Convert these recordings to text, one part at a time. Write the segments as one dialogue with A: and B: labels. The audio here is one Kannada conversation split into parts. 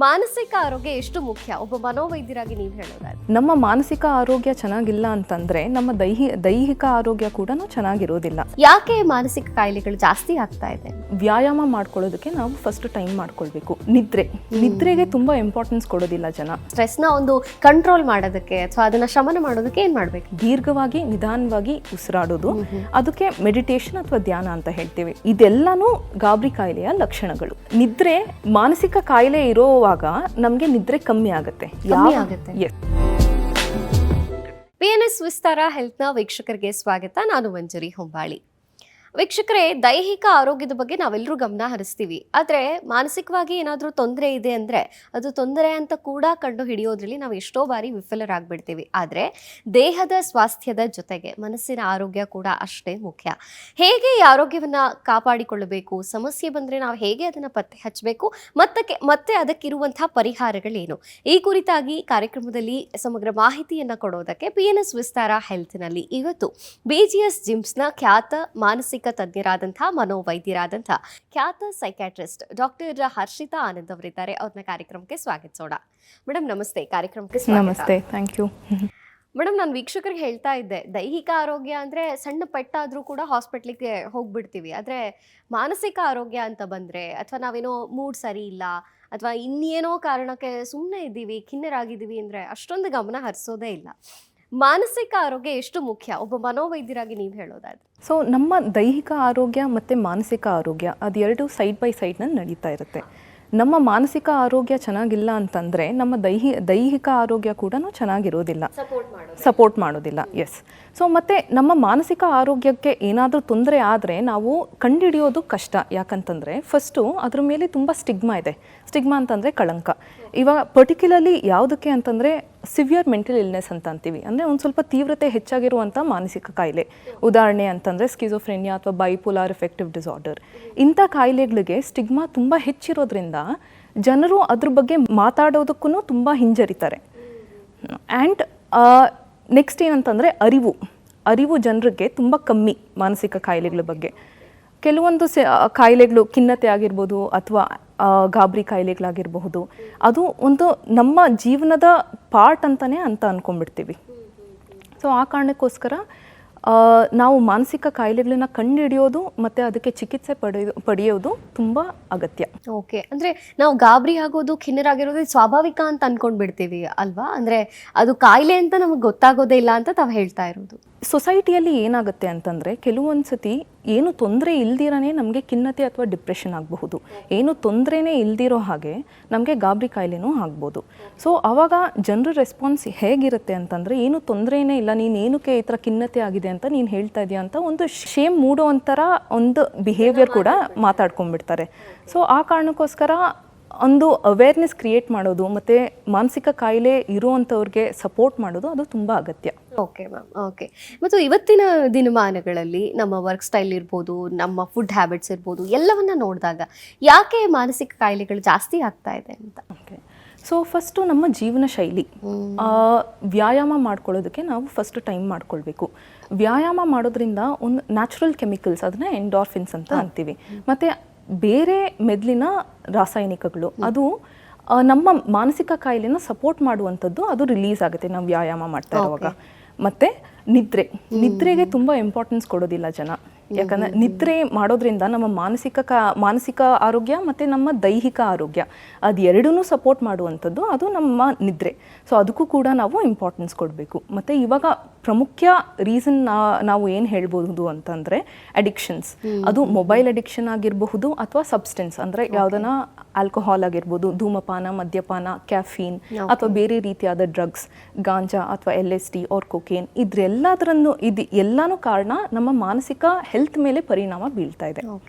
A: ಮಾನಸಿಕ ಆರೋಗ್ಯ ಎಷ್ಟು ಮುಖ್ಯ ಒಬ್ಬ ಮನೋವೈದ್ಯರಾಗಿ ನೀವು ಹೇಳೋದಾದ್ರೆ?
B: ನಮ್ಮ ಮಾನಸಿಕ ಆರೋಗ್ಯ ಚೆನ್ನಾಗಿಲ್ಲ ಅಂತಂದ್ರೆ ನಮ್ಮ ದೈಹಿಕ ಆರೋಗ್ಯ ಕೂಡ ಚೆನ್ನಾಗಿರೋದಿಲ್ಲ.
A: ಯಾಕೆ ಮಾನಸಿಕ ಕಾಯಿಲೆಗಳು ಜಾಸ್ತಿ ಆಗ್ತಾ ಇದೆ?
B: ವ್ಯಾಯಾಮ ಮಾಡ್ಕೊಳ್ಳೋದಕ್ಕೆ ನಾವು ಫಸ್ಟ್ ಟೈಮ್ ಮಾಡ್ಕೊಳ್ಬೇಕು. ನಿದ್ರೆಗೆ ತುಂಬಾ ಇಂಪಾರ್ಟೆನ್ಸ್ ಕೊಡೋದಿಲ್ಲ ಜನ.
A: ಸ್ಟ್ರೆಸ್ ನ ಒಂದು ಕಂಟ್ರೋಲ್ ಮಾಡೋದಕ್ಕೆ ಅಥವಾ ಅದನ್ನ ಶಮನ ಮಾಡೋದಕ್ಕೆ ಏನ್ ಮಾಡ್ಬೇಕು?
B: ದೀರ್ಘವಾಗಿ ನಿಧಾನವಾಗಿ ಉಸಿರಾಡೋದು, ಅದಕ್ಕೆ ಮೆಡಿಟೇಷನ್ ಅಥವಾ ಧ್ಯಾನ ಅಂತ ಹೇಳ್ತೀವಿ. ಇದೆಲ್ಲಾನು ಗಾಬರಿ ಕಾಯಿಲೆಯ ಲಕ್ಷಣಗಳು. ನಿದ್ರೆ ಮಾನಸಿಕ ಕಾಯಿಲೆ ಇರೋವಾಗ ನಮ್ಗೆ ನಿದ್ರೆ ಕಮ್ಮಿ ಆಗುತ್ತೆ.
A: PNS ವಿಸ್ತಾರ ಹೆಲ್ತ್ ನ ವೀಕ್ಷಕರಿಗೆ ಸ್ವಾಗತ. ನಾನು ಮಂಜರಿ ಹೊಂಬಾಳಿ. ವೀಕ್ಷಕರೇ, ದೈಹಿಕ ಆರೋಗ್ಯದ ಬಗ್ಗೆ ನಾವೆಲ್ಲರೂ ಗಮನ ಹರಿಸ್ತೀವಿ. ಆದರೆ ಮಾನಸಿಕವಾಗಿ ಏನಾದರೂ ತೊಂದರೆ ಇದೆ ಅಂದರೆ ಅದು ತೊಂದರೆ ಅಂತ ಕೂಡ ಕಂಡು ಹಿಡಿಯೋದ್ರಲ್ಲಿ ನಾವು ಎಷ್ಟೋ ಬಾರಿ ವಿಫಲರಾಗ್ಬಿಡ್ತೀವಿ. ಆದರೆ ದೇಹದ ಸ್ವಾಸ್ಥ್ಯದ ಜೊತೆಗೆ ಮನಸ್ಸಿನ ಆರೋಗ್ಯ ಕೂಡ ಅಷ್ಟೇ ಮುಖ್ಯ. ಹೇಗೆ ಈ ಆರೋಗ್ಯವನ್ನು ಕಾಪಾಡಿಕೊಳ್ಳಬೇಕು, ಸಮಸ್ಯೆ ಬಂದರೆ ನಾವು ಹೇಗೆ ಅದನ್ನು ಪತ್ತೆ ಹಚ್ಚಬೇಕು, ಮತ್ತೆ ಅದಕ್ಕಿರುವಂತಹ ಪರಿಹಾರಗಳೇನು, ಈ ಕುರಿತಾಗಿ ಕಾರ್ಯಕ್ರಮದಲ್ಲಿ ಸಮಗ್ರ ಮಾಹಿತಿಯನ್ನು ಕೊಡೋದಕ್ಕೆ PNS ವಿಸ್ತಾರ ಹೆಲ್ತ್ನಲ್ಲಿ ಇವತ್ತು BGS ಜಿಮ್ಸ್ನ ಖ್ಯಾತ ಮಾನಸಿಕ ತಜ್ಞರಾದಂತಹ ಮನೋವೈದ್ಯರಾದಂತಹ ಖ್ಯಾತ ಸೈಕ್ಯಾಟ್ರಿಸ್ಟ್ ಡಾಕ್ಟರ್ ಹರ್ಷಿತಾ ಆನಂದ್ ಅವರಿದ್ದಾರೆ. ಅವ್ರನ್ನ ಕಾರ್ಯಕ್ರಮಕ್ಕೆ ಸ್ವಾಗತಿಸೋಣ. ಮೇಡಮ್ ನಮಸ್ತೆ, ಕಾರ್ಯಕ್ರಮಕ್ಕೆ
B: ನಮಸ್ತೆ. Thank you.
A: ಮೇಡಮ್, ನಾನು ವೀಕ್ಷಕರಿಗೆ ಹೇಳ್ತಾ ಇದ್ದೆ, ದೈಹಿಕ ಆರೋಗ್ಯ ಅಂದರೆ ಸಣ್ಣ ಪೆಟ್ಟಾದರೂ ಕೂಡ ಹಾಸ್ಪಿಟ್ಲಿಗೆ ಹೋಗ್ಬಿಡ್ತೀವಿ. ಆದರೆ ಮಾನಸಿಕ ಆರೋಗ್ಯ ಅಂತ ಬಂದರೆ, ಅಥವಾ ನಾವೇನೋ ಮೂಡ್ ಸರಿ ಇಲ್ಲ ಅಥವಾ ಇನ್ನೇನೋ ಕಾರಣಕ್ಕೆ ಸುಮ್ಮನೆ ಇದ್ದೀವಿ, ಖಿನ್ನರಾಗಿದ್ದೀವಿ ಅಂದರೆ ಅಷ್ಟೊಂದು ಗಮನ ಹರಿಸೋದೇ ಇಲ್ಲ. ಮಾನಸಿಕ ಆರೋಗ್ಯ ಎಷ್ಟು ಮುಖ್ಯ ಒಬ್ಬ ಮನೋವೈದ್ಯರಾಗಿ ನೀವು ಹೇಳೋದಾದ್ರೆ?
B: ಸೊ ನಮ್ಮ ದೈಹಿಕ ಆರೋಗ್ಯ ಮತ್ತು ಮಾನಸಿಕ ಆರೋಗ್ಯ ಅದೆರಡು ಸೈಡ್ ಬೈ ಸೈಡ್ನಲ್ಲಿ ನಡೀತಾ ಇರುತ್ತೆ. ನಮ್ಮ ಮಾನಸಿಕ ಆರೋಗ್ಯ ಚೆನ್ನಾಗಿಲ್ಲ ಅಂತಂದರೆ ನಮ್ಮ ದೈಹಿಕ ಆರೋಗ್ಯ ಕೂಡ ಚೆನ್ನಾಗಿರೋದಿಲ್ಲ, ಸಪೋರ್ಟ್ ಮಾಡೋದಿಲ್ಲ. ಎಸ್. ಸೊ ಮತ್ತು ನಮ್ಮ ಮಾನಸಿಕ ಆರೋಗ್ಯಕ್ಕೆ ಏನಾದರೂ ತೊಂದರೆ ಆದರೆ ನಾವು ಕಂಡುಹಿಡಿಯೋದು ಕಷ್ಟ. ಯಾಕಂತಂದರೆ ಫಸ್ಟು ಅದ್ರ ಮೇಲೆ ತುಂಬ ಸ್ಟಿಗ್ಮಾ ಇದೆ. ಸ್ಟಿಗ್ಮಾ ಅಂತಂದರೆ ಕಳಂಕ. ಇವಾಗ ಪರ್ಟಿಕ್ಯುಲರ್ಲಿ ಯಾವುದಕ್ಕೆ ಅಂತಂದರೆ ಸಿವಿಯರ್ ಮೆಂಟಲ್ ಇಲ್ನೆಸ್ ಅಂತ ಅಂತೀವಿ. ಅಂದರೆ ಒಂದು ಸ್ವಲ್ಪ ತೀವ್ರತೆ ಹೆಚ್ಚಾಗಿರುವಂಥ ಮಾನಸಿಕ ಕಾಯಿಲೆ. ಉದಾಹರಣೆ ಅಂತಂದರೆ ಸ್ಕಿಜೋಫ್ರೆನಿಯಾ ಅಥವಾ ಬೈಪೋಲಾರ್ ಎಫೆಕ್ಟಿವ್ ಡಿಸಾರ್ಡರ್. ಇಂಥ ಕಾಯಿಲೆಗಳಿಗೆ ಸ್ಟಿಗ್ಮಾ ತುಂಬ ಹೆಚ್ಚಿರೋದ್ರಿಂದ ಜನರು ಅದ್ರ ಬಗ್ಗೆ ಮಾತಾಡೋದಕ್ಕೂ ತುಂಬ ಹಿಂಜರಿತಾರೆ. ಆ್ಯಂಡ್ ನೆಕ್ಸ್ಟ್ ಏನಂತಂದರೆ ಅರಿವು ಜನರಿಗೆ ತುಂಬ ಕಮ್ಮಿ ಮಾನಸಿಕ ಕಾಯಿಲೆಗಳ ಬಗ್ಗೆ. ಕೆಲವೊಂದು ಕಾಯಿಲೆಗಳು ಖಿನ್ನತೆ ಆಗಿರ್ಬೋದು ಅಥವಾ ಗಾಬರಿ ಕಾಯಿಲೆಗಳಾಗಿರಬಹುದು, ಅದು ಒಂದು ನಮ್ಮ ಜೀವನದ ಪಾರ್ಟ್ ಅಂತಲೇ ಅಂದ್ಕೊಂಡ್ಬಿಡ್ತೀವಿ. ಸೊ ಆ ಕಾರಣಕ್ಕೋಸ್ಕರ ನಾವು ಮಾನಸಿಕ ಕಾಯಿಲೆಗಳನ್ನ ಕಂಡುಹಿಡಿಯೋದು ಮತ್ತು ಅದಕ್ಕೆ ಚಿಕಿತ್ಸೆ ಪಡೆಯೋದು ತುಂಬ ಅಗತ್ಯ.
A: ಓಕೆ, ಅಂದರೆ ನಾವು ಗಾಬರಿ ಆಗೋದು, ಖಿನ್ನರಾಗಿರೋದು ಸ್ವಾಭಾವಿಕ ಅಂತ ಅಂದ್ಕೊಂಡ್ಬಿಡ್ತೀವಿ ಅಲ್ವಾ? ಅಂದರೆ ಅದು ಕಾಯಿಲೆ ಅಂತ ನಮಗೆ ಗೊತ್ತಾಗೋದೇ ಇಲ್ಲ ಅಂತ ತಾವು ಹೇಳ್ತಾ ಇರೋದು.
B: ಸೊಸೈಟಿಯಲ್ಲಿ ಏನಾಗುತ್ತೆ ಅಂತಂದರೆ ಕೆಲವೊಂದು ಸತಿ ಏನು ತೊಂದರೆ ಇಲ್ದಿರನೇ ನಮಗೆ ಖಿನ್ನತೆ ಅಥವಾ ಡಿಪ್ರೆಷನ್ ಆಗಬಹುದು. ಏನು ತೊಂದರೆನೇ ಇಲ್ದಿರೋ ಹಾಗೆ ನಮಗೆ ಗಾಬರಿ ಕಾಯಿಲೆನೂ ಆಗ್ಬೋದು. ಸೊ ಆವಾಗ ಜನರ ರೆಸ್ಪಾನ್ಸ್ ಹೇಗಿರುತ್ತೆ ಅಂತಂದರೆ, ಏನು ತೊಂದರೆನೇ ಇಲ್ಲ, ನೀನು ಏನಕ್ಕೆ ಈ ಥರ ಖಿನ್ನತೆ ಆಗಿದೆ ಅಂತ ನೀನು ಹೇಳ್ತಾ ಇದೆಯಾ ಅಂತ ಒಂದು ಶೇಮ್ ಮೂಡೋ ಒಂಥರ ಒಂದು ಬಿಹೇವಿಯರ್ ಕೂಡ ಮಾತಾಡ್ಕೊಂಡ್ಬಿಡ್ತಾರೆ. ಸೊ ಆ ಕಾರಣಕ್ಕೋಸ್ಕರ ಒಂದು ಅವೇರ್ನೆಸ್ ಕ್ರಿಯೇಟ್ ಮಾಡೋದು ಮತ್ತು ಮಾನಸಿಕ ಕಾಯಿಲೆ ಇರುವಂಥವ್ರಿಗೆ ಸಪೋರ್ಟ್ ಮಾಡೋದು ಅದು ತುಂಬ ಅಗತ್ಯ.
A: Okay ma'am. ಓಕೆ, ಮತ್ತು ಇವತ್ತಿನ ದಿನಮಾನಗಳಲ್ಲಿ ನಮ್ಮ ವರ್ಕ್ ಸ್ಟೈಲ್ ಇರ್ಬೋದು, ನಮ್ಮ ಫುಡ್ ಹ್ಯಾಬಿಟ್ಸ್ ಇರ್ಬೋದು, ಎಲ್ಲವನ್ನ ನೋಡಿದಾಗ ಯಾಕೆ ಮಾನಸಿಕ ಕಾಯಿಲೆಗಳು ಜಾಸ್ತಿ ಆಗ್ತಾ ಇದೆ ಅಂತ?
B: ಓಕೆ, ಸೊ ಫಸ್ಟು ನಮ್ಮ ಜೀವನ ಶೈಲಿ. ವ್ಯಾಯಾಮ ಮಾಡ್ಕೊಳ್ಳೋದಕ್ಕೆ ನಾವು ಫಸ್ಟ್ ಟೈಮ್ ಮಾಡ್ಕೊಳ್ಬೇಕು. ವ್ಯಾಯಾಮ ಮಾಡೋದ್ರಿಂದ ಒಂದು ನ್ಯಾಚುರಲ್ ಕೆಮಿಕಲ್ಸ್, ಅದನ್ನ ಎಂಡಾರ್ಫಿನ್ಸ್ ಅಂತ ಅಂತೀವಿ, ಮತ್ತು ಬೇರೆ ಮೆದುಳಿನ ರಾಸಾಯನಿಕಗಳು, ಅದು ನಮ್ಮ ಮಾನಸಿಕ ಕಾಯಿಲೆನ ಸಪೋರ್ಟ್ ಮಾಡುವಂಥದ್ದು, ಅದು ರಿಲೀಸ್ ಆಗುತ್ತೆ ನಾವು ವ್ಯಾಯಾಮ ಮಾಡ್ತಾ ಇರುವಾಗ. ಮತ್ತು ನಿದ್ರೆಗೆ ತುಂಬ ಇಂಪಾರ್ಟೆನ್ಸ್ ಕೊಡೋದಿಲ್ಲ ಜನ. ಯಾಕಂದರೆ ನಿದ್ರೆ ಮಾಡೋದ್ರಿಂದ ನಮ್ಮ ಮಾನಸಿಕ ಆರೋಗ್ಯ ಮತ್ತು ನಮ್ಮ ದೈಹಿಕ ಆರೋಗ್ಯ ಅದೆರಡೂ ಸಪೋರ್ಟ್ ಮಾಡುವಂಥದ್ದು ಅದು ನಮ್ಮ ನಿದ್ರೆ. ಸೊ ಅದಕ್ಕೂ ಕೂಡ ನಾವು ಇಂಪಾರ್ಟೆನ್ಸ್ ಕೊಡಬೇಕು. ಮತ್ತು ಇವಾಗ ಪ್ರಮುಖ ರೀಸನ್ ನಾವು ಏನು ಹೇಳ್ಬೋದು ಅಂತಂದರೆ ಅಡಿಕ್ಷನ್ಸ್. ಅದು ಮೊಬೈಲ್ ಅಡಿಕ್ಷನ್ ಆಗಿರಬಹುದು ಅಥವಾ ಸಬ್ಸ್ಟೆನ್ಸ್ ಅಂದರೆ ಯಾವುದನ್ನ ಆಲ್ಕೋಹಾಲ್ ಆಗಿರ್ಬೋದು, ಧೂಮಪಾನ, ಮದ್ಯಪಾನ, ಕ್ಯಾಫೀನ್ ಅಥವಾ ಬೇರೆ ರೀತಿಯಾದ ಡ್ರಗ್ಸ್, ಗಾಂಜಾ ಅಥವಾ LSD ಆರ್ ಕೊಕೇನ್, ಇದು ಎಲ್ಲಾನು ಕಾರಣ ನಮ್ಮ ಮಾನಸಿಕ ಹೆಲ್ತ್ ಮೇಲೆ ಪರಿಣಾಮ ಬೀಳ್ತಾ ಇದೆ.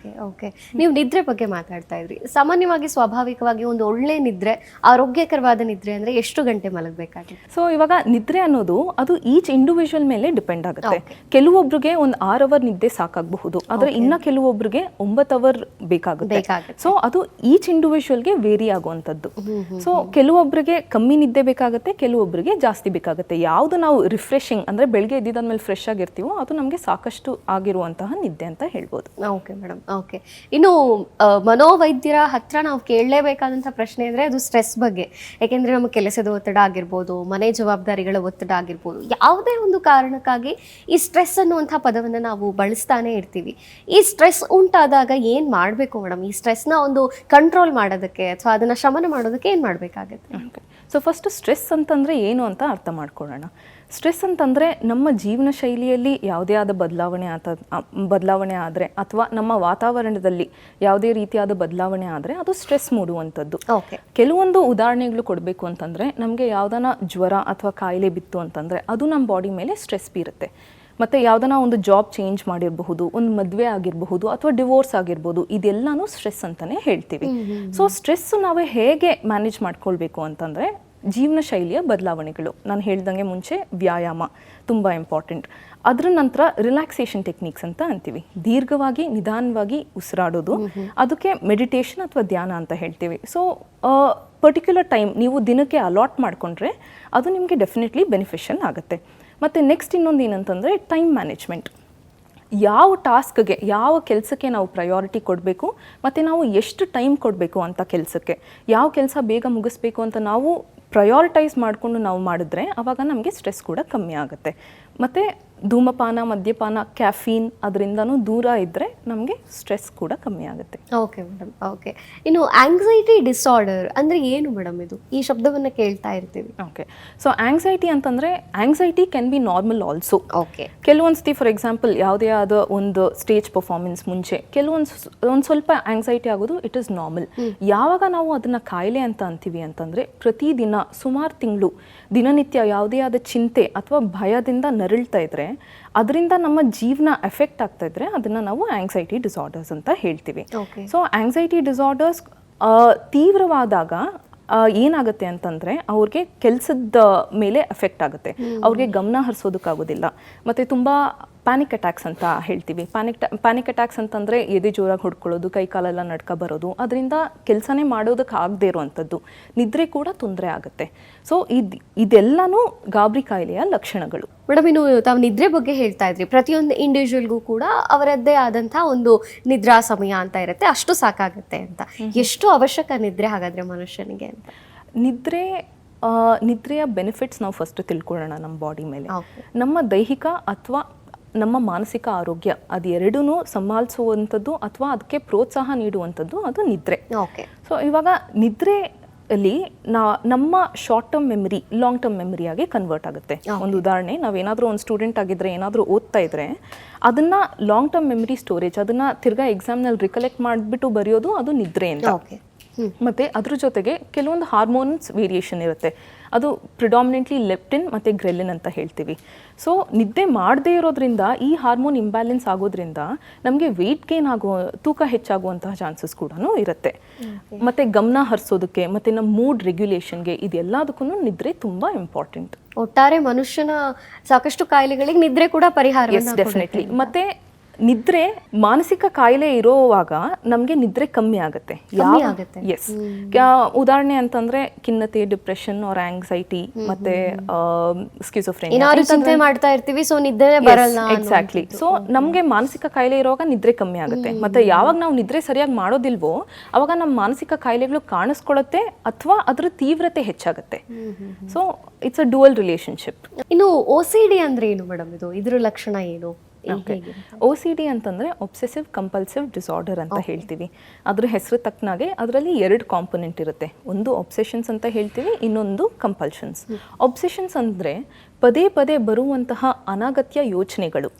A: ಓಕೆ, ನೀವು ನಿದ್ರೆ ಬಗ್ಗೆ ಮಾತಾಡ್ತಾ ಇದ್ರಿ. ಸಾಮಾನ್ಯವಾಗಿ ಸ್ವಾಭಾವಿಕವಾಗಿ ಒಂದು ಒಳ್ಳೆ ನಿದ್ರೆ, ಆರೋಗ್ಯಕರವಾದ ನಿದ್ರೆ ಅಂದರೆ ಎಷ್ಟು ಗಂಟೆ ಮಲಗಬೇಕಾಗುತ್ತೆ?
B: ಸೊ ಇವಾಗ ನಿದ್ರೆ ಅನ್ನೋದು ಅದು ಈಚ್ ಇಂಡಿವಿಜುವಲ್ ಇಂಡಿವಿಜುವಲ್ ಮೇಲೆ ಡಿಪೆಂಡ್ ಆಗುತ್ತೆ. ಕೆಲವೊಬ್ರಿಗೆ ಒಂದು 6 ಅವರ್ ನಿದ್ದೆ ಸಾಕಾಗಬಹುದು, ಆದ್ರೆ ಇನ್ನ ಕೆಲವೊಬ್ರಿಗೆ 9 ಅವರ್ ಬೇಕಾಗುತ್ತೆ. ಸೊ ಅದು ಈಚ್ ಇಂಡಿವಿಜುವಲ್ಗೆ ವೇರಿ ಆಗುವಂಥದ್ದು. ಸೊ ಕೆಲವೊಬ್ರಿಗೆ ಕಮ್ಮಿ ನಿದ್ದೆ ಬೇಕಾಗುತ್ತೆ, ಕೆಲವೊಬ್ರಿಗೆ ಜಾಸ್ತಿ ಬೇಕಾಗುತ್ತೆ. ಯಾವುದು ನಾವು ರಿಫ್ರೆಶಿಂಗ್ ಅಂದ್ರೆ ಬೆಳಗ್ಗೆ ಎದ್ದಿದ್ದಾದ್ಮೇಲೆ ಫ್ರೆಶ್ ಆಗಿರ್ತೀವೋ ಅದು ನಮಗೆ ಸಾಕಷ್ಟು ಆಗಿರುವಂತಹ ನಿದ್ದೆ ಅಂತ ಹೇಳ್ಬೋದು.
A: Okay madam. ಓಕೆ, ಇನ್ನು ಮನೋವೈದ್ಯರ ಹತ್ರ ನಾವು ಕೇಳಲೇಬೇಕಾದಂಥ ಪ್ರಶ್ನೆ ಅಂದರೆ ಅದು ಸ್ಟ್ರೆಸ್ ಬಗ್ಗೆ. ಯಾಕೆಂದರೆ ನಮ್ಮ ಕೆಲಸದ ಒತ್ತಡ ಆಗಿರ್ಬೋದು, ಮನೆ ಜವಾಬ್ದಾರಿಗಳ ಒತ್ತಡ ಆಗಿರ್ಬೋದು, ಯಾವುದೇ ಒಂದು ಕಾರಣಕ್ಕಾಗಿ ಈ ಸ್ಟ್ರೆಸ್ ಅನ್ನುವಂಥ ಪದವನ್ನು ನಾವು ಬಳಸ್ತಾನೆ ಇರ್ತೀವಿ. ಈ ಸ್ಟ್ರೆಸ್ ಉಂಟಾದಾಗ ಏನು ಮಾಡಬೇಕು ಮೇಡಮ್? ಈ ಸ್ಟ್ರೆಸ್ನ ಒಂದು ಕಂಟ್ರೋಲ್ ಮಾಡೋದಕ್ಕೆ ಅಥವಾ ಅದನ್ನು ಶಮನ ಮಾಡೋದಕ್ಕೆ ಏನು ಮಾಡಬೇಕಾಗುತ್ತೆ?
B: ಸೊ ಫಸ್ಟ್ ಸ್ಟ್ರೆಸ್ ಅಂತಂದರೆ ಏನು ಅಂತ ಅರ್ಥ ಮಾಡ್ಕೊಳ್ಳೋಣ. ಸ್ಟ್ರೆಸ್ ಅಂತಂದರೆ ನಮ್ಮ ಜೀವನ ಶೈಲಿಯಲ್ಲಿ ಯಾವುದೇ ಆದ ಬದಲಾವಣೆ ಆದರೆ ಅಥವಾ ನಮ್ಮ ವಾತಾವರಣದಲ್ಲಿ ಯಾವುದೇ ರೀತಿಯಾದ ಬದಲಾವಣೆ ಆದರೆ ಅದು ಸ್ಟ್ರೆಸ್ ಮೂಡುವಂಥದ್ದು. ಕೆಲವೊಂದು ಉದಾಹರಣೆಗಳು ಕೊಡಬೇಕು ಅಂತಂದರೆ, ನಮಗೆ ಯಾವುದನ್ನ ಜ್ವರ ಅಥವಾ ಕಾಯಿಲೆ ಬಿತ್ತು ಅಂತಂದರೆ ಅದು ನಮ್ಮ ಬಾಡಿ ಮೇಲೆ ಸ್ಟ್ರೆಸ್ ಬೀರುತ್ತೆ. ಮತ್ತು ಯಾವುದನ್ನ ಒಂದು ಜಾಬ್ ಚೇಂಜ್ ಮಾಡಿರಬಹುದು, ಒಂದು ಮದುವೆ ಆಗಿರಬಹುದು ಅಥವಾ ಡಿವೋರ್ಸ್ ಆಗಿರ್ಬೋದು, ಇದೆಲ್ಲನೂ ಸ್ಟ್ರೆಸ್ ಅಂತಲೇ ಹೇಳ್ತೀವಿ. ಸೊ ಸ್ಟ್ರೆಸ್ಸು ನಾವು ಹೇಗೆ ಮ್ಯಾನೇಜ್ ಮಾಡ್ಕೊಳ್ಬೇಕು ಅಂತಂದರೆ, ಜೀವನ ಶೈಲಿಯ ಬದಲಾವಣೆಗಳು, ನಾನು ಹೇಳ್ದಂಗೆ ಮುಂಚೆ ವ್ಯಾಯಾಮ ತುಂಬ ಇಂಪಾರ್ಟೆಂಟ್. ಅದರ ನಂತರ ರಿಲ್ಯಾಕ್ಸೇಷನ್ ಟೆಕ್ನಿಕ್ಸ್ ಅಂತ ಅಂತೀವಿ, ದೀರ್ಘವಾಗಿ ನಿಧಾನವಾಗಿ ಉಸಿರಾಡೋದು, ಅದಕ್ಕೆ ಮೆಡಿಟೇಷನ್ ಅಥವಾ ಧ್ಯಾನ ಅಂತ ಹೇಳ್ತೀವಿ. ಸೊ ಪರ್ಟಿಕ್ಯುಲರ್ ಟೈಮ್ ನೀವು ದಿನಕ್ಕೆ ಅಲಾಟ್ ಮಾಡಿಕೊಂಡ್ರೆ ಅದು ನಿಮಗೆ ಡೆಫಿನೆಟ್ಲಿ ಬೆನಿಫಿಷಿಯಲ್ ಆಗುತ್ತೆ. ಮತ್ತು ನೆಕ್ಸ್ಟ್ ಇನ್ನೊಂದು ಏನಂತಂದರೆ ಟೈಮ್ ಮ್ಯಾನೇಜ್ಮೆಂಟ್. ಯಾವ ಟಾಸ್ಕ್ಗೆ, ಯಾವ ಕೆಲಸಕ್ಕೆ ನಾವು ಪ್ರಯಾರಿಟಿ ಕೊಡಬೇಕು ಮತ್ತು ನಾವು ಎಷ್ಟು ಟೈಮ್ ಕೊಡಬೇಕು ಅಂತ ಕೆಲಸಕ್ಕೆ, ಯಾವ ಕೆಲಸ ಬೇಗ ಮುಗಿಸ್ಬೇಕು ಅಂತ ನಾವು ಪ್ರಯಾರಿಟೈಸ್ ಮಾಡಿಕೊಂಡು ನಾವು ಮಾಡಿದ್ರೆ ಆವಾಗ ನಮಗೆ ಸ್ಟ್ರೆಸ್ ಕೂಡ ಕಮ್ಮಿ ಆಗುತ್ತೆ. ಮತ್ತು ಧೂಮಪಾನ, ಮದ್ಯಪಾನ, ಕ್ಯಾಫೀನ್ ಅದರಿಂದನೂ ದೂರ ಇದ್ದರೆ ನಮಗೆ ಸ್ಟ್ರೆಸ್ ಕೂಡ ಕಮ್ಮಿ ಆಗುತ್ತೆ.
A: Okay madam. ಓಕೆ, ಇನ್ನು ಆಂಗ್ಸೈಟಿ ಡಿಸಾರ್ಡರ್ ಅಂದರೆ ಏನು ಮೇಡಮ್? ಇದು ಈ ಶಬ್ದವನ್ನು ಕೇಳ್ತಾ ಇರ್ತೀವಿ.
B: ಓಕೆ, ಸೊ ಆಂಗ್ಸೈಟಿ ಅಂತಂದರೆ, anxiety can be normal also.
A: Okay,
B: ಕೆಲವೊಂದ್ಸತಿ ಫಾರ್ ಎಕ್ಸಾಂಪಲ್ ಯಾವುದೇ ಆದ ಒಂದು ಸ್ಟೇಜ್ ಪರ್ಫಾರ್ಮೆನ್ಸ್ ಮುಂಚೆ ಒಂದು ಸ್ವಲ್ಪ ಆಂಗ್ಸೈಟಿ ಆಗೋದು ಇಟ್ ಇಸ್ ನಾರ್ಮಲ್. ಯಾವಾಗ ನಾವು ಅದನ್ನು ಕಾಯಿಲೆ ಅಂತ ಅಂತೀವಿ ಅಂತಂದರೆ, ಪ್ರತಿದಿನ ಸುಮಾರು ತಿಂಗಳು ದಿನನಿತ್ಯ ಯಾವುದೇ ಆದ ಚಿಂತೆ ಅಥವಾ ಭಯದಿಂದ ನರಳ್ತಾ ಇದ್ರೆ, ಅದರಿಂದ ನಮ್ಮ ಜೀವನ ಎಫೆಕ್ಟ್ ಆಗ್ತಾ ಇದ್ರೆ ಅದನ್ನು ನಾವು ಆಂಗ್ಸೈಟಿ ಡಿಸಾರ್ಡರ್ಸ್ ಅಂತ ಹೇಳ್ತೀವಿ. ಸೊ ಆಂಗ್ಸೈಟಿ ಡಿಸಾರ್ಡರ್ಸ್ ತೀವ್ರವಾದಾಗ ಏನಾಗುತ್ತೆ ಅಂತಂದರೆ, ಅವ್ರಿಗೆ ಕೆಲಸದ ಮೇಲೆ ಎಫೆಕ್ಟ್ ಆಗುತ್ತೆ, ಅವ್ರಿಗೆ ಗಮನ ಹರಿಸೋದಕ್ಕಾಗೋದಿಲ್ಲ. ಮತ್ತು ತುಂಬ ಪ್ಯಾನಿಕ್ ಅಟ್ಯಾಕ್ಸ್ ಅಂತ ಹೇಳ್ತೀವಿ. ಪ್ಯಾನಿಕ್ ಅಟ್ಯಾಕ್ಸ್ ಅಂತಂದರೆ ಎದೆ ಜೋರಾಗಿ ಹೊಡ್ಕೊಳ್ಳೋದು, ಕೈ ಕಾಲೆಲ್ಲ ನಡ್ಕ ಬರೋದು, ಅದರಿಂದ ಕೆಲಸನೇ ಮಾಡೋದಕ್ಕೆ ಆಗದೆ ಇರುವಂಥದ್ದು, ನಿದ್ರೆ ಕೂಡ ತೊಂದರೆ ಆಗುತ್ತೆ. ಸೊ ಇದೆಲ್ಲನೂ ಗಾಬರಿ ಕಾಯಿಲೆಯ ಲಕ್ಷಣಗಳು.
A: ಮೇಡಮ್, ಇನ್ನು ತಾವು ನಿದ್ರೆ ಬಗ್ಗೆ ಹೇಳ್ತಾ ಇದ್ರಿ. ಪ್ರತಿಯೊಂದು ಇಂಡಿವಿಜುವಲ್ಗೂ ಕೂಡ ಅವರದ್ದೇ ಆದಂಥ ಒಂದು ನಿದ್ರಾ ಸಮಯ ಅಂತ ಇರುತ್ತೆ, ಅಷ್ಟು ಸಾಕಾಗುತ್ತೆ ಅಂತ. ಎಷ್ಟು ಅವಶ್ಯಕ ನಿದ್ರೆ ಹಾಗಾದರೆ ಮನುಷ್ಯನಿಗೆ ಅಂತ?
B: ನಿದ್ರೆಯ ಬೆನಿಫಿಟ್ಸ್ ನಾವು ಫಸ್ಟ್ ತಿಳ್ಕೊಳ್ಳೋಣ. ನಮ್ಮ ಬಾಡಿ ಮೇಲೆ, ನಮ್ಮ ದೈಹಿಕ ಅಥವಾ ನಮ್ಮ ಮಾನಸಿಕ ಆರೋಗ್ಯ ಅದೆರಡೂ ಸಂಭಾಳಿಸುವಂಥದ್ದು ಅಥವಾ ಅದಕ್ಕೆ ಪ್ರೋತ್ಸಾಹ ನೀಡುವಂಥದ್ದು ಅದು ನಿದ್ರೆ. ಸೊ ಇವಾಗ ನಿದ್ರೆಯಲ್ಲಿ ನಮ್ಮ short term memory long term ಮೆಮರಿಯಾಗಿ ಕನ್ವರ್ಟ್ ಆಗುತ್ತೆ. ಒಂದು ಉದಾಹರಣೆ, ನಾವೇನಾದರೂ ಒಂದು ಸ್ಟೂಡೆಂಟ್ ಆಗಿದ್ರೆ, ಏನಾದರೂ ಓದ್ತಾ ಇದ್ರೆ ಅದನ್ನು ಲಾಂಗ್ ಟರ್ಮ್ ಮೆಮರಿ ಸ್ಟೋರೇಜ್, ಅದನ್ನು ತಿರ್ಗಾ ಎಕ್ಸಾಮ್ನಲ್ಲಿ ರಿಕಲೆಕ್ಟ್ ಮಾಡಿಬಿಟ್ಟು ಬರೆಯೋದು ಅದು ನಿದ್ರೆಯಿಂದ. ಮತ್ತು ಅದ್ರ ಜೊತೆಗೆ ಕೆಲವೊಂದು ಹಾರ್ಮೋನ್ಸ್ ವೇರಿಯೇಷನ್ ಇರುತ್ತೆ, ಅದು ಪ್ರಿಡಾಮಿನೆಂಟ್ಲಿ ಲೆಪ್ಟಿನ್ ಮತ್ತು ಗ್ರೆಲಿನ್ ಅಂತ ಹೇಳ್ತೀವಿ. ಸೊ ನಿದ್ದೆ ಮಾಡದೇ ಇರೋದ್ರಿಂದ ಈ ಹಾರ್ಮೋನ್ ಇಂಬ್ಯಾಲೆನ್ಸ್ ಆಗೋದ್ರಿಂದ ನಮಗೆ ವೆಯ್ಟ್ ಗೇನ್ ತೂಕ ಹೆಚ್ಚಾಗುವಂತಹ ಚಾನ್ಸಸ್ ಕೂಡ ಇರುತ್ತೆ. ಮತ್ತು ಗಮನ ಹರಿಸೋದಕ್ಕೆ ಮತ್ತು ನಮ್ಮ ಮೂಡ್ ರೆಗ್ಯುಲೇಷನ್ಗೆ ಇದೆಲ್ಲದಕ್ಕೂ ನಿದ್ರೆ ತುಂಬ ಇಂಪಾರ್ಟೆಂಟ್.
A: ಒಟ್ಟಾರೆ ಮನುಷ್ಯನ ಸಾಕಷ್ಟು ಕಾಯಿಲೆಗಳಿಗೆ ನಿದ್ರೆ ಕೂಡ ಪರಿಹಾರ.
B: ಡೆಫಿನೆಟ್ಲಿ. ಮತ್ತು ನಿದ್ರೆ ಮಾನಸಿಕ ಕಾಯಿಲೆ ಇರೋವಾಗ ನಮಗೆ ನಿದ್ರೆ ಕಮ್ಮಿ ಆಗುತ್ತೆ. ಎಸ್, ಉದಾಹರಣೆ ಅಂತಂದ್ರೆ ಖಿನ್ನತೆ, ಡಿಪ್ರೆಷನ್ ಆರ್ ಆಂಗ್ಸೈಟಿ ಮತ್ತೆ ಸ್ಕಿಜೋಫ್ರೆನಿಯಾ
A: ಮಾಡ್ತಾ ಇರ್ತೀವಿ, ಸೊ ನಿದ್ರೆ ಬರಲ್ಲ.
B: ಎಕ್ಸಾಕ್ಟ್ಲಿ. ಸೊ ನಮಗೆ ಮಾನಸಿಕ ಕಾಯಿಲೆ ಇರುವಾಗ ನಿದ್ರೆ ಕಮ್ಮಿ ಆಗುತ್ತೆ. ಮತ್ತೆ ಯಾವಾಗ ನಾವು ನಿದ್ರೆ ಸರಿಯಾಗಿ ಮಾಡೋದಿಲ್ವೋ ಅವಾಗ ನಮ್ಮ ಮಾನಸಿಕ ಕಾಯಿಲೆಗಳು ಕಾಣಿಸ್ಕೊಳ್ಳುತ್ತೆ ಅಥವಾ ಅದರ ತೀವ್ರತೆ ಹೆಚ್ಚಾಗುತ್ತೆ. So it's a dual relationship.
A: ಇನ್ನು OCD ಅಂದ್ರೆ ಏನು ಮೇಡಮ್? ಇದ್ರ ಲಕ್ಷಣ ಏನು?
B: OCD ಅಂತಂದರೆ ಒಬ್ಸೆಸಿವ್ ಕಂಪಲ್ಸಿವ್ ಡಿಸಾರ್ಡರ್ ಅಂತ ಹೇಳ್ತೀವಿ. ಅದ್ರ ಹೆಸರು ತಕ್ಕನಾಗೆ ಅದರಲ್ಲಿ 2 ಕಾಂಪೊನೆಂಟ್ ಇರುತ್ತೆ. ಒಂದು ಒಬ್ಸೆಷನ್ಸ್ ಅಂತ ಹೇಳ್ತೀವಿ, ಇನ್ನೊಂದು ಕಂಪಲ್ಷನ್ಸ್. ಒಬ್ಸೆಷನ್ಸ್ ಅಂದರೆ ಪದೇ ಪದೇ ಬರುವಂತಹ ಅನಗತ್ಯ ಯೋಚನೆಗಳು.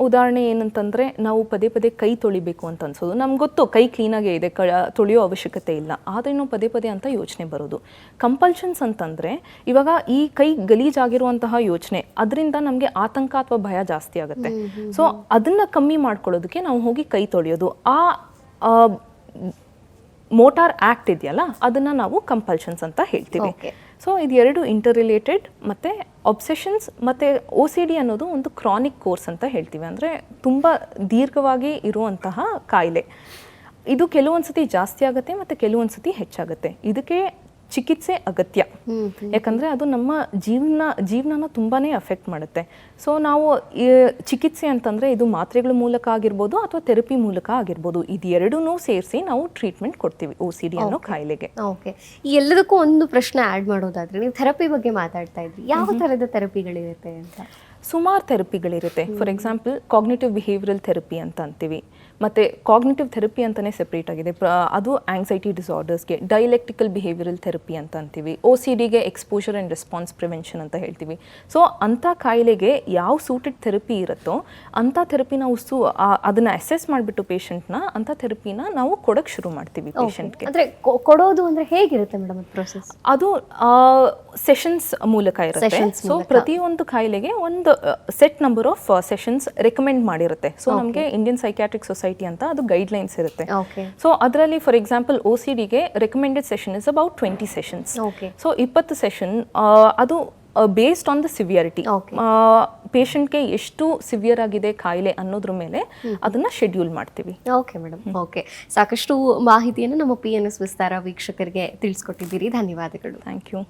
B: ಉದಾಹರಣೆ ಏನಂತಂದರೆ, ನಾವು ಪದೇ ಪದೇ ಕೈ ತೊಳಿಬೇಕು ಅಂತ ಅನ್ಸೋದು. ನಮ್ಗೆ ಗೊತ್ತು ಕೈ ಕ್ಲೀನಾಗೇ ಇದೆ, ತೊಳೆಯೋ ಅವಶ್ಯಕತೆ ಇಲ್ಲ, ಆದ್ರೂ ಪದೇ ಪದೇ ಅಂತ ಯೋಚನೆ ಬರೋದು. ಕಂಪಲ್ಷನ್ಸ್ ಅಂತಂದರೆ ಇವಾಗ ಈ ಕೈ ಗಲೀಜಾಗಿರುವಂತಹ ಯೋಚನೆ, ಅದರಿಂದ ನಮಗೆ ಆತಂಕ ಅಥವಾ ಭಯ ಜಾಸ್ತಿ ಆಗುತ್ತೆ. ಸೊ ಅದನ್ನು ಕಮ್ಮಿ ಮಾಡ್ಕೊಳ್ಳೋದಕ್ಕೆ ನಾವು ಹೋಗಿ ಕೈ ತೊಳೆಯೋದು, ಆ ಮೋಟಾರ್ ಆ್ಯಕ್ಟ್ ಇದೆಯಲ್ಲ ಅದನ್ನು ನಾವು ಕಂಪಲ್ಷನ್ಸ್ ಅಂತ ಹೇಳ್ತೀವಿ.
A: Okay.
B: ಸೊ ಇದು ಎರಡು ಇಂಟರ್ ರಿಲೇಟೆಡ್ ಮತ್ತು ಒಬ್ಸೆಷನ್ಸ್ ಮತ್ತು OCD ಅನ್ನೋದು ಒಂದು ಕ್ರಾನಿಕ್ ಕೋರ್ಸ್ ಅಂತ ಹೇಳ್ತೀವಿ. ಅಂದರೆ ತುಂಬ ದೀರ್ಘವಾಗಿ ಇರುವಂತಹ ಕಾಯಿಲೆ. ಇದು ಕೆಲವೊಂದು ಸತಿ ಜಾಸ್ತಿ ಆಗುತ್ತೆ ಮತ್ತು ಕೆಲವೊಂದು ಸತಿ ಹೆಚ್ಚಾಗುತ್ತೆ. ಇದಕ್ಕೆ ಚಿಕಿತ್ಸೆ ಅಗತ್ಯ. ಯಾಕಂದರೆ ಅದು ನಮ್ಮ ಜೀವನನ ತುಂಬಾ ಅಫೆಕ್ಟ್ ಮಾಡುತ್ತೆ. ಸೊ ನಾವು ಚಿಕಿತ್ಸೆ ಅಂತಂದರೆ ಇದು ಮಾತ್ರೆಗಳ ಮೂಲಕ ಆಗಿರ್ಬೋದು ಅಥವಾ ಥೆರಪಿ ಮೂಲಕ ಆಗಿರ್ಬೋದು. ಇದು ಎರಡೂ ಸೇರಿಸಿ ನಾವು ಟ್ರೀಟ್ಮೆಂಟ್ ಕೊಡ್ತೀವಿ OCD ಅನ್ನೋ ಕಾಯಿಲೆಗೆ.
A: ಓಕೆ, ಈ ಎಲ್ಲದಕ್ಕೂ ಒಂದು ಪ್ರಶ್ನೆ ಆ್ಯಡ್ ಮಾಡೋದಾದ್ರೆ, ನೀವು ಥೆರಪಿ ಬಗ್ಗೆ ಮಾತಾಡ್ತಾ ಇದ್ರಿ, ಯಾವ ಥರದ ಥೆರಪಿಗಳಿರುತ್ತೆ ಅಂತ?
B: ಸುಮಾರು ಥೆರಪಿಗಳಿರುತ್ತೆ. For example cognitive behavioural therapy ಅಂತ ಅಂತೀವಿ. ಮತ್ತು ಕಾಗ್ನಿಟಿವ್ ಥೆರಪಿ ಅಂತಲೇ ಸೆಪ್ರೇಟ್ ಆಗಿದೆ. ಅದು ಆಂಗ್ಸೈಟಿ ಡಿಸಾರ್ಡರ್ಸ್ಗೆ. ಡೈಲೆಕ್ಟಿಕಲ್ ಬಿಹೇವಿಯರಲ್ ಥೆರಪಿ ಅಂತ ಅಂತೀವಿ. OCDಗೆ ಎಕ್ಸ್ಪೋಜರ್ ಆ್ಯಂಡ್ ರೆಸ್ಪಾನ್ಸ್ ಪ್ರಿವೆನ್ಷನ್ ಅಂತ ಹೇಳ್ತೀವಿ. ಸೊ ಅಂಥ ಕಾಯಿಲೆಗೆ ಯಾವ ಸೂಟೆಡ್ ಥೆರಪಿ ಇರುತ್ತೋ ಅಂಥ ಥೆರಪಿ ನಾವು ಅದನ್ನು ಅಸೆಸ್ ಮಾಡಿಬಿಟ್ಟು ಪೇಷಂಟ್ನ ಅಂಥ ಥೆರಪಿನ ನಾವು ಕೊಡೋಕ್ಕೆ ಶುರು ಮಾಡ್ತೀವಿ ಪೇಷಂಟ್ಗೆ.
A: ಅಂದರೆ ಕೊಡೋದು ಅಂದರೆ ಹೇಗಿರುತ್ತೆ ಮೇಡಮ್ ಅದು ಪ್ರೊಸೆಸ್?
B: ಅದು ಸೆಷನ್ಸ್ ಮೂಲಕ ಇರುತ್ತೆ. ಸೊ ಪ್ರತಿಯೊಂದು ಕಾಯಿಲೆಗೆ ಒಂದು set number of sessions recommend ಮಾಡಿರುತ್ತೆ. ಸೊ ನಮಗೆ ಇಂಡಿಯನ್ ಸೈಕ್ಯಾಟ್ರಿಕ್ ಸೊಸೈಟಿ ಅಂತ ಅದು ಗೈಡ್ಲೈನ್ಸ್ ಇರುತ್ತೆ. ಸೊ ಅದರಲ್ಲಿ ಫಾರ್ ಎಕ್ಸಾಂಪಲ್ OCDಗೆ recommended session is about 20 sessions. So 20 session ಅದು ಬೇಸ್ಡ್ ಆನ್ ದ ಸಿವಿಯರಿಟಿ. ಪೇಷಂಟ್ಗೆ ಎಷ್ಟು ಸಿವಿಯರ್ ಆಗಿದೆ ಕಾಯಿಲೆ ಅನ್ನೋದ್ರ ಮೇಲೆ ಅದನ್ನ ಶೆಡ್ಯೂಲ್ ಮಾಡ್ತೀವಿ.
A: Okay madam, okay. ಸಾಕಷ್ಟು ಮಾಹಿತಿಯನ್ನು ನಮ್ಮ PNS ವಿಸ್ತಾರ ವೀಕ್ಷಕರಿಗೆ ತಿಳಿಸ್ಕೊಟ್ಟಿದ್ದೀರಿ. ಧನ್ಯವಾದಗಳು.
B: Thank you.